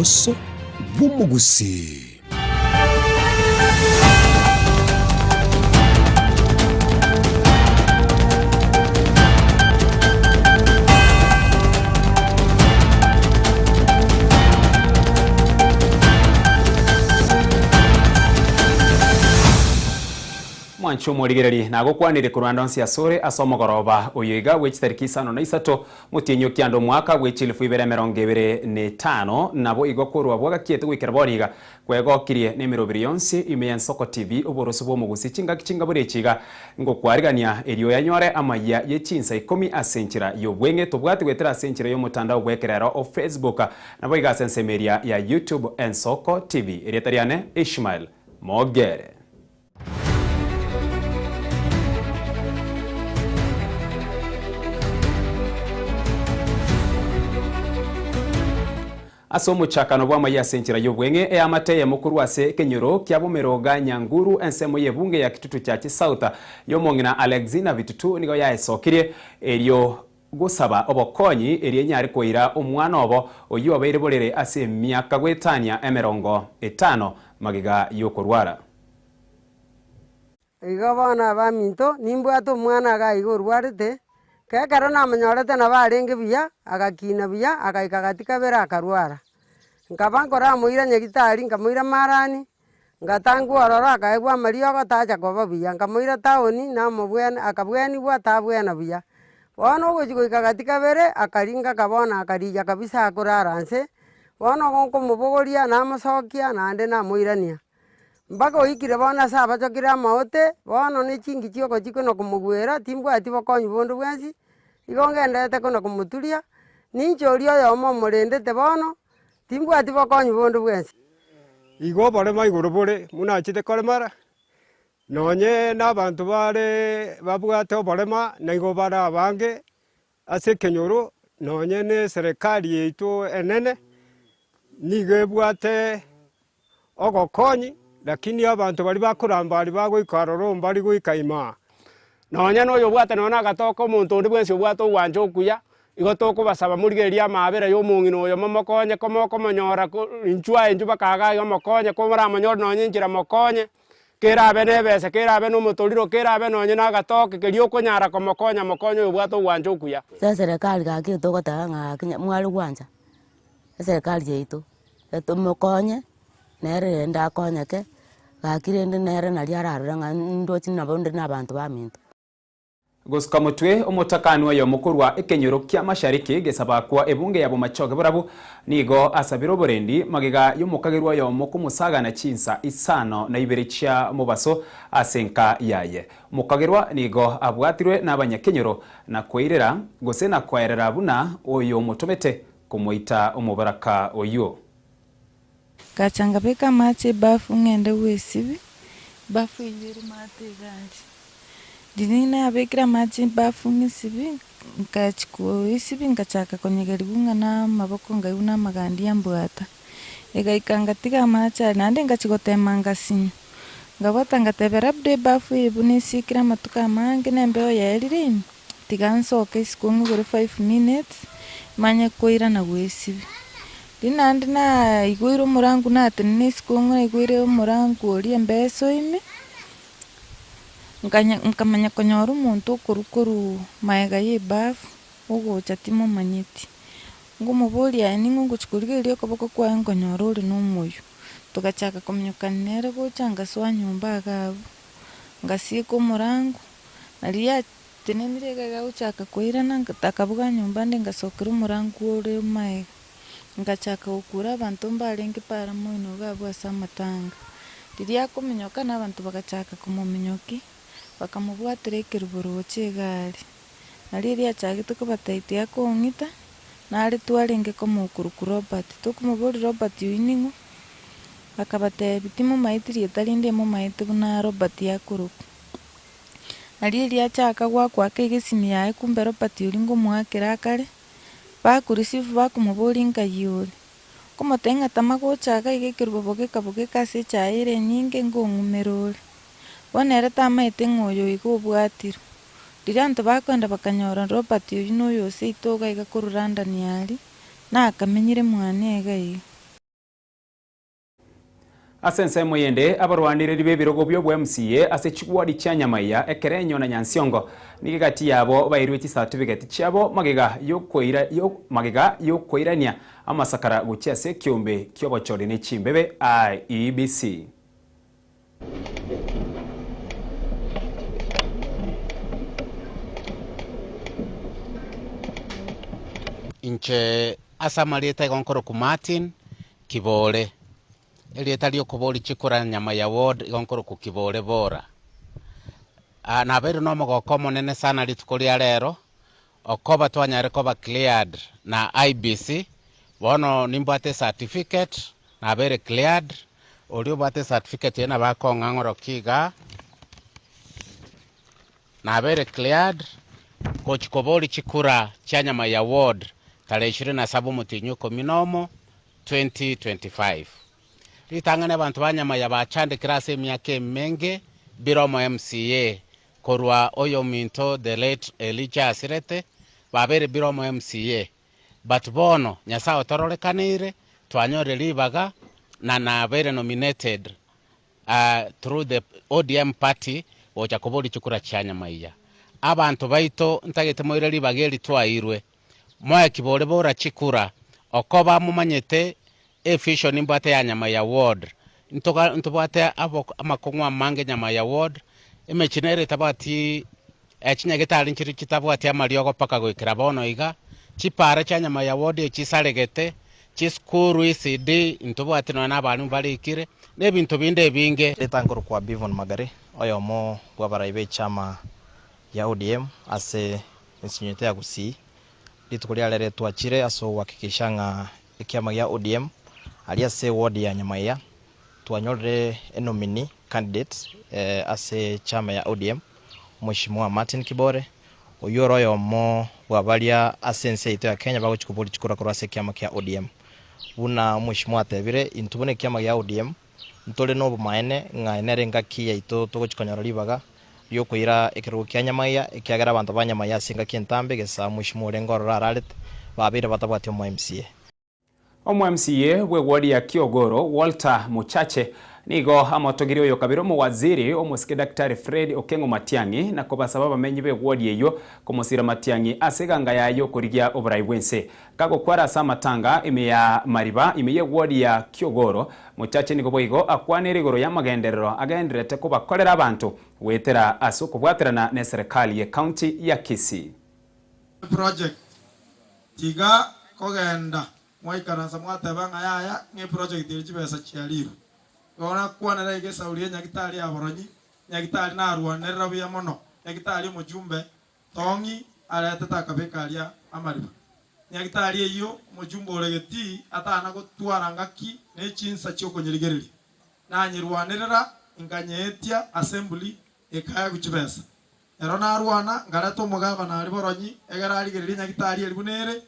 So bw'umugusi. Mwancho murigereri nago kwanire kuranda onsi asore asomogoroba oyiga wechitariki 53 mutinyo kyando mwaka wechilifu 2025 nabo igokorwa bwaga kiete gwikera boriga kwegokirie nemirobiri yonsi imeya Soko TV oboroso bwo mugusi chinga burechiga ngo kwarigania eriyo yanyore amaya yechinsa 10 asenchira yobwenge tobwati gwetera asenchira yo mutandao gwekerero o Facebook nabo igasensemeria ya YouTube en Soko TV eretariane Ishmael Mogere. Asomo chakano bwa maya senchira yobwenge e amateye mukuru ase kenyoro kyabumeroga nyanguru ensemo yebunge ya kitutu cha Chisauta yomongina Alexina Bitutu nigo ya esokirie eriyo gusaba obokonyi eriye nyari koira omwana obo oyu abaire bolere ase myaka gwetania emerongo 5 magiga yokorwara igo bana baminto nimbwato omwana agaigorwarete kekero namanyorete nabarenge buya agakina buya agaika gatika bera akarwara nkaba nkora moira nyagitari nkamoira marani ngatangwa orora akaigwa mariogo taja koba buya nkamoira taoni namobwene akabweni bwa tabwena buya bono gochikoika gatika bere akaringa kabona akarija kabisa akoraranse bono gonko mobogoria namosokia nande namoirania mpaka oikire bona saba chokira maote bono ne chingi chioko chikono kumugwera timbwati bokonyi bondo bwensi igongendete kono kumuturia ninchorio yomo morendete bono timbwati bokonyi bondo bwensi igo barema iguru bore munachite koremara nonye n'abantu bare babwate barema na igo bara abange ase kenyoro nonye ne serikali yetu enene nigebwate ogokonyi lakini abantu bari bakuramba bari bagoikaroro bari goikaima nonye noyo bwate nona gatoko omonto ndi bwensi bwate ogwanje okuya igo tokobasaba murigeria amabere y'omong'ina oyo momokonye komonyora inchwa enju bakaga igo mokonye komoramonyora nonye inchira mokonye kerabe nebese kerabe nomotoriro kerabe nonye nagatoke keri okonyara komokonya mokonye oyo bwate ogwanje okuya serikali gaki togotaka ng'a mwari gwanja serikali yaitu etomokonye nere ndakonyeke gakire ndi nere nari araranga ndochi nabo ndi nabantu baminto Gusika mutwe omotakani wa yomukurwa ekenyoro kya mashariki gesaba kwa ebunge yabo machoge burabu nigo asabiro borendi magiga yomukagirwa yomuku musaga na chinsa isano na ibericha mubaso asenka yaye mukagirwa nigo abwatirwe n'abanyakenyoro na kweirera gose na kwaerera buna oyo mutomete kumuita umubaraka oyo kachanga beka mache bafu ngende wesibi bafu ibiri mate ganje dinina abekira mache bafu ngisibi nkachiko isibi nkachaka konyegeri bunga na maboko ngayuna magandi yambwata egaikanga tiga macha nande ngachigotema ngasi ngabota ngatebera bde bafu ibuni sikira matuka mange nembeo yaelirini tigansoke isikungu gore 5 minutes manye koira na wesibi dinandi na igwiro murangu na tennis kunga igwiro murangu oli mbeso ime nkamanya konyoro muntu kurukuru maega yebafu ugo chatimo manyeti ngumubuli yani ngungu chikurigiri okoboko kwa nkonyoro oli nomoyo tukachaka komnyokanera gochanga swa nyumba agabo ngasiko murangu naliya tenenire gaga uchaka koirana ngatabuga nyumba ndengasokera murangu oli maega ngachaka ukura abantu mbalengi para moino gabwa samatanga diria kuminyoka n'abantu bagachaka kumuminyoki bakamubwatire kiruburo chegari naliria chagito kubataitia kongita nari twarenge komukuru Robert tukumuburi Robert yiningu bakabate bitimo maitiri etalinde mu maiti buna Robert yakuruku naliria chaka gwakwa kegesini yae kumbe Robert yuringo mwakira kare bakurisifu bakumuburi nkayuri kumotenga tamagochaga igekirboboge kaboge kase chaire nyinge ngongumerori bonere tamaite ngoyo igobwatiro diranto bakwenda bakanyora Robert yuno yose itoga igakururanda niyali na akamenyire mwana ega asense moyende abarwaniriri bebirogo byo MCA ase chigwadi cha Nyamaiya ekerenyo na Nyansiongo nigigati yabo bairwe chi certificate chabo magega yokoirania amasakara guchia se kiombe kyobochori ne chimbebe IEBC. Inche asamalieta igonkoro ku Martin Kibole elieta lio kuboli chikura Nyamaiya ward igonkoro ku Kibole bora na beru no mogoko monene sana litukolia lero okoba twanyare koba cleared na IBC bono nimbate certificate na bere cleared olio bate certificate ena bako ngangoro kiga na bere cleared kochikoboli chikura cha Nyamaiya ward tarehe 27 Mutinyuko Minomo 2025. Litangane abantu ba Nyamaiya bachande kirase myake menge biromo MCA korwa oyo minto the late Elijah Asirete babere biromo MCA but bono nyasao torolekanire twanyore libaga na bere nominated through the ODM party oja koboli chukura cha Nyamaiya abantu baito ntagete moire libageli twairwe moya Kibole bora chikura okoba mumanyete efisho nimbate ya Nyamaiya ward ntobate abo amakongwa mange Nyamaiya ward emechinere tabati echinyageta alinchiri chitabwati amaliogo paka gwikira bono iga chipara cha Nyamaiya ward echisaregete chiskuru ECD ntobwate no nabantu balikire nebintu binde binge letangoro kwa Bivon Magare oyo mo bwabaraibe chama ya ODM ase nsinyete ya gusi litukulia lere tuachire aso wakikishanga ikiama ya ODM alia se ward ya Nyamaiya tuanyore nominee candidate ase chama ya ODM Mheshimiwa Martin Kibore oyoro yo mo wabalia asense ito ya Kenya bago chikubuli chikura kwa ase kiama ya ODM una Mheshimiwa tebire intubone kiama ya ODM ntole no maene ngaenere ngaki ya ito togo chikonyora libaga yo kuira ekirugo kya Nyamaiya ekiagara abantu ba Nyamaiya singa kintambe gesa Mheshimiwa Lengoro raralet babire batabwati mu MCA MCA we wadi ya Kiogoro Walter Muchache nigo amotogiri oyo kabiro mu waziri omusike Daktari Fred Okengo Matiangi na koba sababa menyi be wadi eyo komosira Matiangi aseganga yayo kurigia oburai bwense kago kwara sa matanga ime ya mariba ime ye wadi ya Kiogoro Muchache nigo boigo akwanere goro ya magenderero agenderete kuba kolera abantu wetera asuko bwaterana ne serikali ya county ya Kisii project tiga kogenda mwaikaransa mwatebanga yaya nge project iri chibesa chialiru gona kwana rege saulie nyagitari aboronyi nyagitari na arwanerera buya mono nyagitari mujumbe tongi areteta kabekalia amariba nyagitari iyo mujumbe oregeti atana gutwara ngaki ne chinsa cyokonyerigereri na nyirwanerera inganyetia assembly ekaya guchibesa ero na arwana ngarato mugaba na ariboronyi egara arigereri nyagitari eribunere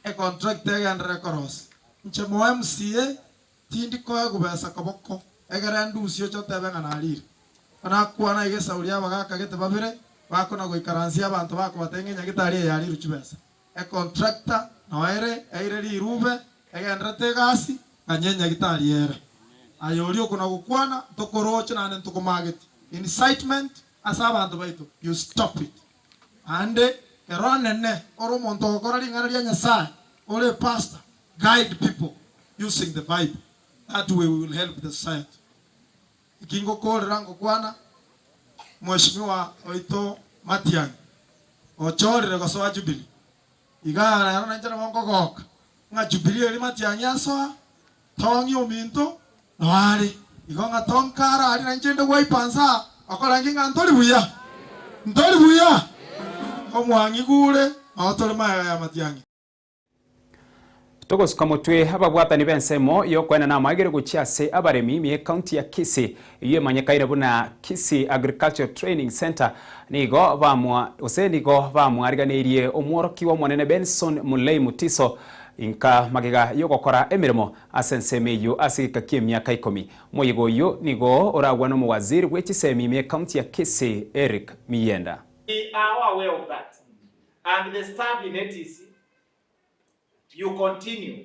e contract egendre koros nche mo MCA tindi ko gubesa kaboko egara ndusio chotebenga na arire ana kwana ige sauria bagaka gete babire bakona goikaransia abantu bako batenge nyagitari ya ariru chibesa e contractor noere eire rirube egendre tegasi kanyenya gitari yere ayorio kuna gukwana tokorocho nane ntukomageti incitement asa abantu baito you stop it ande eronene oro monto okora lingana lya Nyasaye ore pastor guide people using the Bible that way we will help the society ikingo kole rango kwana Mheshimiwa oito Matiangi ochorire gosoa Jubilee igara yarona njana mongo goka nga Jubilee eri Matiangi asoa tongi ominto noari igonga tonkara ari na njende waipansa akora nginga ntoli buya omwangi gure awatole maya ya Matiangi Togos kamotwe ababwatani bensemo yo kwena na magere guchiase abaremi mi county ya Kisii iye manyakaire buna Kisii Agriculture Training Center nigo bamwa osenigo bamwa ariganirie omworoki wa monene Benson Mulei Mutiso inka magega yo gukora emirimo asenseme yo asigika myaka 10 moyigo yo nigo oragwa no muwaziri w'ekisemi mi county ya Kisii Eric Miyenda. We are aware of that, and the staff in ATC, you continue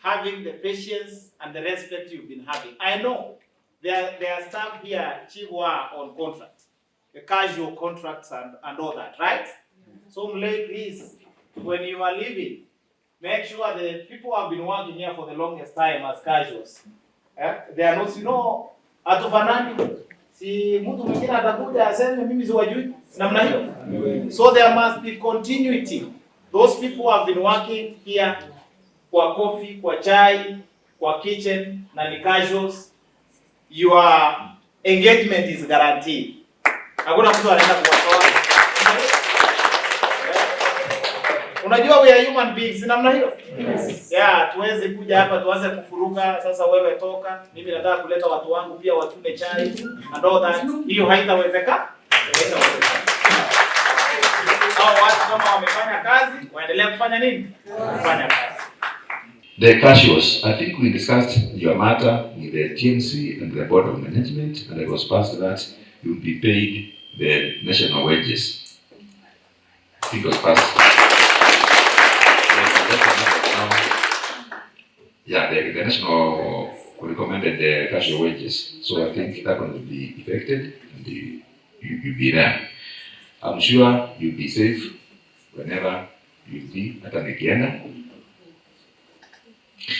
having the patience and the respect you've been having. I know their staff here, Chief, were on contract, the casual contracts and all that, right? So Mlay, please, when you are leaving, make sure the people who have been working here for the longest time as casuals, they are not, you know, atofanani. Si mtu mwingine atakuja aseme mimi siwajui namna hiyo. So there must be continuity. Those people who have been working here kwa coffee, kwa chai, kwa kitchen na ni casuals, your engagement is guaranteed. Hakuna mtu anaenda kuwatoa. Unajua we are human beings, namna hiyo? Yes. Yeah, tuweze kuja hapa tuanze kufuruka, sasa wewe toka, mimi nataka kuleta watu wangu pia watune chai and all that. Hiyo haitawezekana. Hao watu kama wamefanya kazi, waendelee kufanya nini? Kufanya kazi. The casuals, I think we discussed your matter with the TMC and the Board of Management, and it was passed that you will be paid the national wages. I think it was passed. Yeah, the national recommended the casual wages, so I think that one will be effected and you'll be there. I'm sure you'll be safe whenever you'll be at an Nikiana.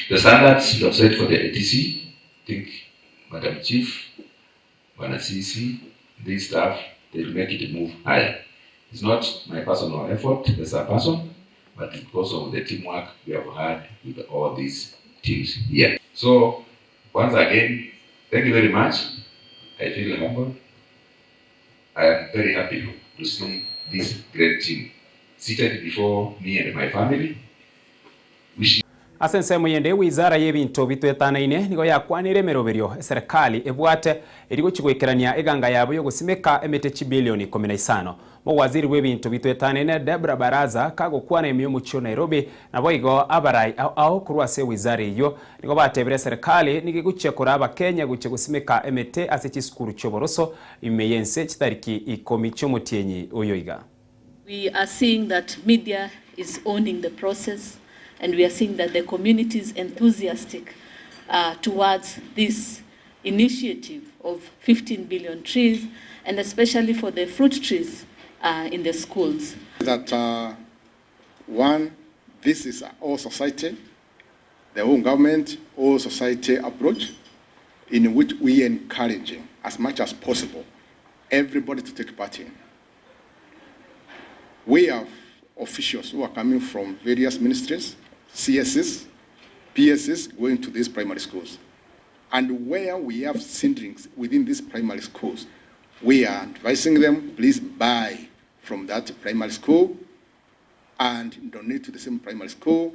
The standards you have set for the ATC, I think Madam Chief, Madam CC, these staff, they will make it move higher. It's not my personal effort as a person, but because of the teamwork we have had with all these teams here. So, once again, thank you very much. I feel humble. I am very happy to see this great team seated before me and my family. Asense muyende wizara y'ebintu bitwetanaine nigo yakwanire meroberio serikali ebwate irigo chigwekerania eganga yabo yo gusimeka emete bilioni 15 mo waziri w'ebintu bitwetanaine Debra Baraza kagokwana emiyo mucho Nairobi nabo igo abarai aho kurwase wizara iyo nigo batebere serikali nigiguchekora abakenya guche gusimeka emete asechi skuru choboroso imeyense chitariki 10 cy'omutienyi oyoiga. We are seeing that media is owning the process. And we are seeing that the community is enthusiastic towards this initiative of 15 billion trees, and especially for the fruit trees in the schools. That one, this is all society, the whole government, all society approach, in which we are encouraging as much as possible everybody to take part in. We have officials who are coming from various ministries, CSs, PSs, going to these primary schools. And where we have seedlings within these primary schools, we are advising them, please buy from that primary school and donate to the same primary school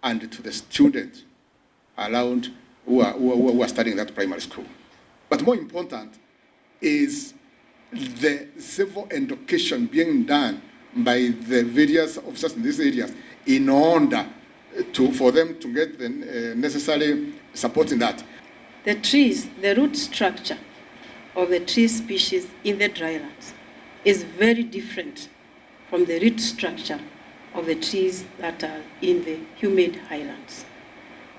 and to the students around who are studying that primary school. But more important is the civil education being done by the various officers in these areas in order for them to get the necessary support in that. The trees, the root structure of the tree species in the drylands is very different from the root structure of the trees that are in the humid highlands.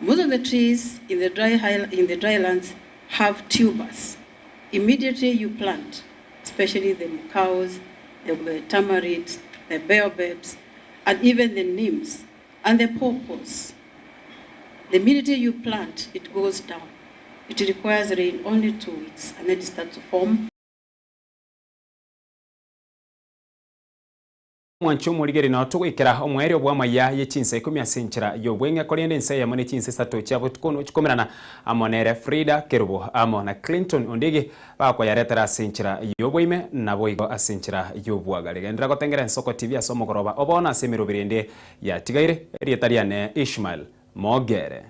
Most of the trees in the drylands have tubers. Immediately you plant, especially the macaws, the tamarind, the baobabs, and even the neems and the pawpaws. The minute you plant, it goes down. It requires rain only 2 weeks, and then it starts to form. Mwanchu muligeri na tugwikira omweri obwa maya yechinse 10 asinchira yobwenga kolende nse yamone chinse sato chabo tukono chikomerana amonere Frida Kerubo amona Clinton ondigi bakwa yaretera asinchira yobwime nabo igo asinchira yobwaga legendra gotengera nsoko TV asomogoroba obona semiro birende ya tigaire rietariane Ishmael Mogere.